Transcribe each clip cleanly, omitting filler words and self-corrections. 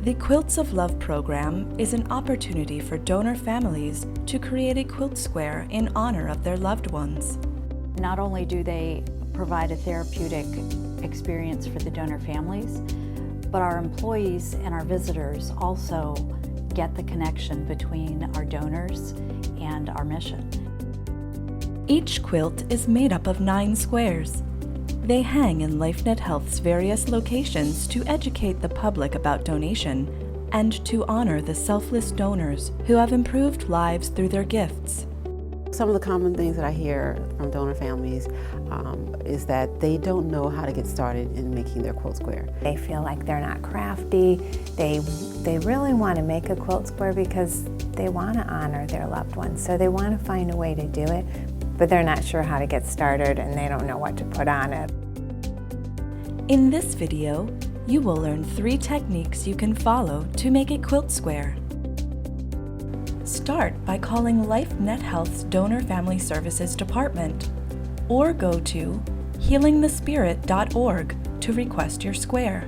The Quilts of Love program is an opportunity for donor families to create a quilt square in honor of their loved ones. Not only do they provide a therapeutic experience for the donor families, but our employees and our visitors also get the connection between our donors and our mission. Each quilt is made up of 9 squares. They hang in LifeNet Health's various locations to educate the public about donation and to honor the selfless donors who have improved lives through their gifts. Some of the common things that I hear from donor families is that they don't know how to get started in making their quilt square. They feel like they're not crafty. They really want to make a quilt square because they want to honor their loved ones. So they want to find a way to do it, but they're not sure how to get started and they don't know what to put on it. In this video, you will learn 3 techniques you can follow to make a quilt square. Start by calling LifeNet Health's Donor Family Services Department or go to healingthespirit.org to request your square.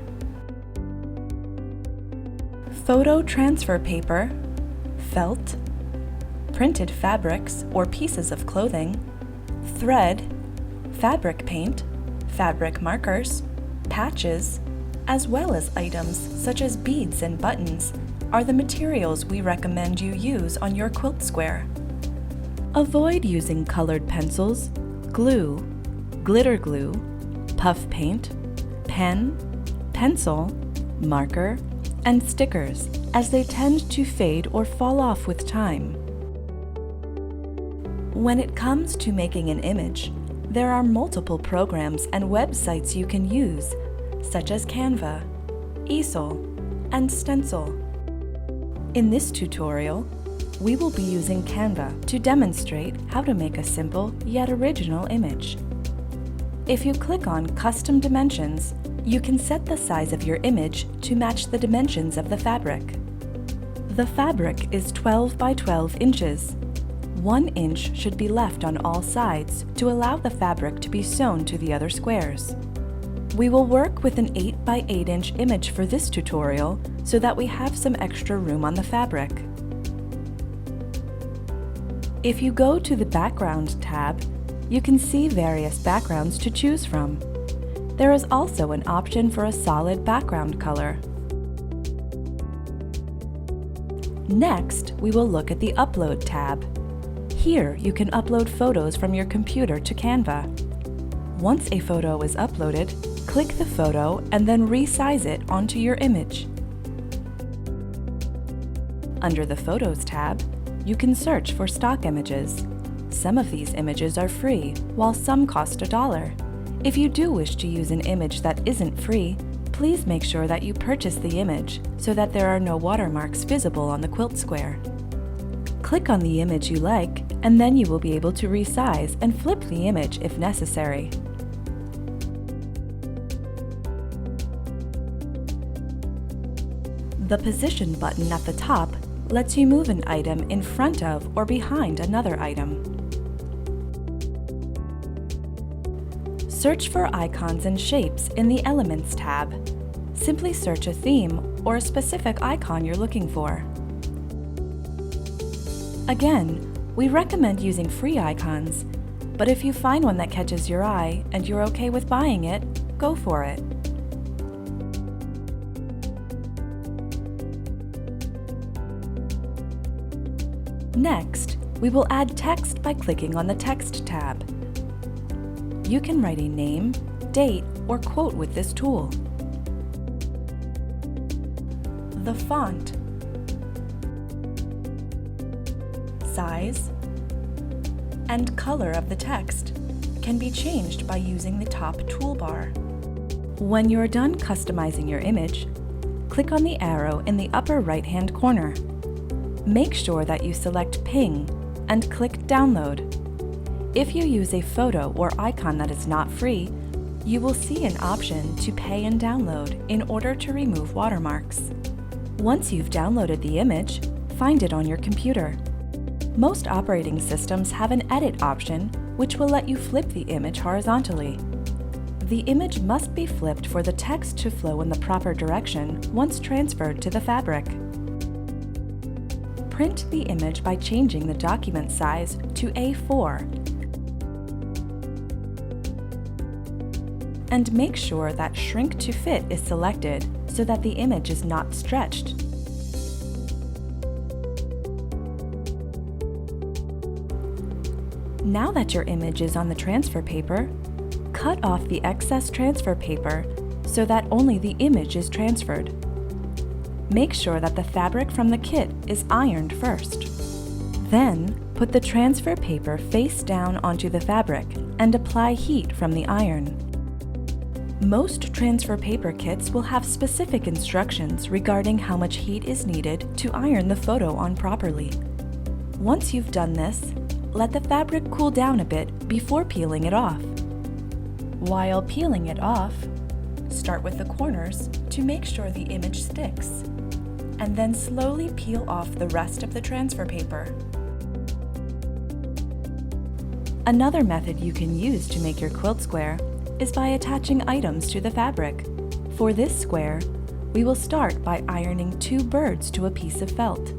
Photo transfer paper, felt, printed fabrics or pieces of clothing, thread, fabric paint, fabric markers, patches, as well as items such as beads and buttons are the materials we recommend you use on your quilt square. Avoid using colored pencils, glue, glitter glue, puff paint, pen, pencil, marker, and stickers, as they tend to fade or fall off with time. When it comes to making an image, there are multiple programs and websites you can use, such as Canva, Easel, and Stencil. In this tutorial, we will be using Canva to demonstrate how to make a simple yet original image. If you click on Custom Dimensions, you can set the size of your image to match the dimensions of the fabric. The fabric is 12 by 12 inches. 1 inch should be left on all sides to allow the fabric to be sewn to the other squares. We will work with an 8 by 8 inch image for this tutorial so that we have some extra room on the fabric. If you go to the Background tab, you can see various backgrounds to choose from. There is also an option for a solid background color. Next, we will look at the Upload tab. Here, you can upload photos from your computer to Canva. Once a photo is uploaded, click the photo and then resize it onto your image. Under the Photos tab, you can search for stock images. Some of these images are free, while some cost $1. If you do wish to use an image that isn't free, please make sure that you purchase the image so that there are no watermarks visible on the quilt square. Click on the image you like, and then you will be able to resize and flip the image if necessary. The Position button at the top lets you move an item in front of or behind another item. Search for icons and shapes in the Elements tab. Simply search a theme or a specific icon you're looking for. Again, we recommend using free icons, but if you find one that catches your eye and you're okay with buying it, go for it. Next, we will add text by clicking on the Text tab. You can write a name, date, or quote with this tool. The font, size, and color of the text can be changed by using the top toolbar. When you're done customizing your image, click on the arrow in the upper right-hand corner. Make sure that you select Ping and click Download. If you use a photo or icon that is not free, you will see an option to pay and download in order to remove watermarks. Once you've downloaded the image, find it on your computer. Most operating systems have an Edit option, which will let you flip the image horizontally. The image must be flipped for the text to flow in the proper direction once transferred to the fabric. Print the image by changing the document size to A4 and make sure that Shrink to Fit is selected so that the image is not stretched. Now that your image is on the transfer paper, cut off the excess transfer paper so that only the image is transferred. Make sure that the fabric from the kit is ironed first. Then, put the transfer paper face down onto the fabric and apply heat from the iron. Most transfer paper kits will have specific instructions regarding how much heat is needed to iron the photo on properly. Once you've done this, let the fabric cool down a bit before peeling it off. While peeling it off, start with the corners to make sure the image sticks, and then slowly peel off the rest of the transfer paper. Another method you can use to make your quilt square is by attaching items to the fabric. For this square, we will start by ironing 2 birds to a piece of felt.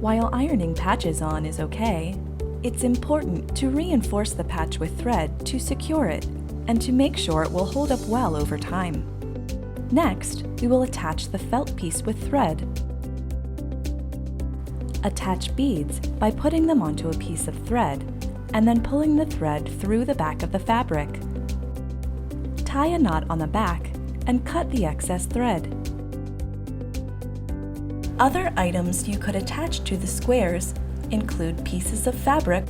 While ironing patches on is okay, it's important to reinforce the patch with thread to secure it and to make sure it will hold up well over time. Next, we will attach the felt piece with thread. Attach beads by putting them onto a piece of thread and then pulling the thread through the back of the fabric. Tie a knot on the back and cut the excess thread. Other items you could attach to the squares include pieces of fabric,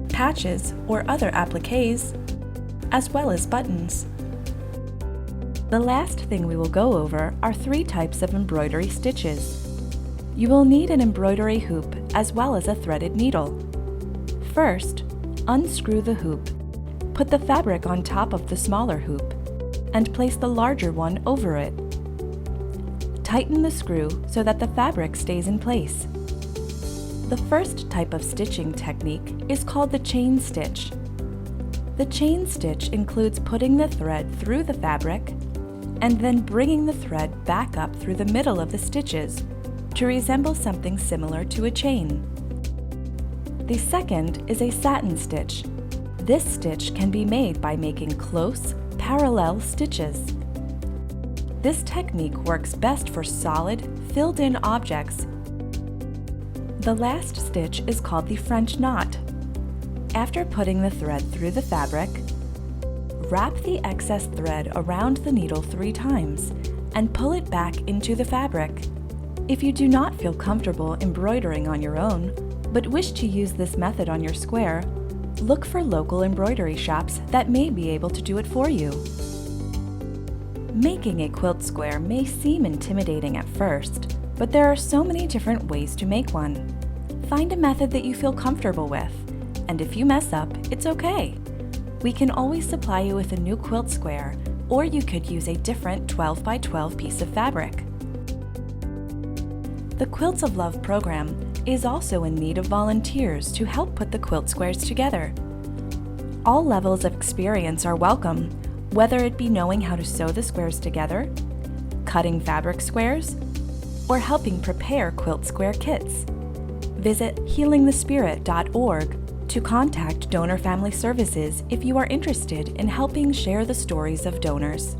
patches or other appliques, as well as buttons. The last thing we will go over are 3 types of embroidery stitches. You will need an embroidery hoop as well as a threaded needle. First, unscrew the hoop. Put the fabric on top of the smaller hoop and place the larger one over it. Tighten the screw so that the fabric stays in place. The first type of stitching technique is called the chain stitch. The chain stitch includes putting the thread through the fabric and then bringing the thread back up through the middle of the stitches to resemble something similar to a chain. The second is a satin stitch. This stitch can be made by making close, parallel stitches. This technique works best for solid, filled-in objects. The last stitch is called the French knot. After putting the thread through the fabric, wrap the excess thread around the needle 3 times and pull it back into the fabric. If you do not feel comfortable embroidering on your own, but wish to use this method on your square, look for local embroidery shops that may be able to do it for you. Making a quilt square may seem intimidating at first, but there are so many different ways to make one. Find a method that you feel comfortable with, and if you mess up, it's okay. We can always supply you with a new quilt square, or you could use a different 12 by 12 piece of fabric. The Quilts of Love program is also in need of volunteers to help put the quilt squares together. All levels of experience are welcome, whether it be knowing how to sew the squares together, cutting fabric squares, or helping prepare quilt square kits. Visit healingthespirit.org to contact Donor Family Services if you are interested in helping share the stories of donors.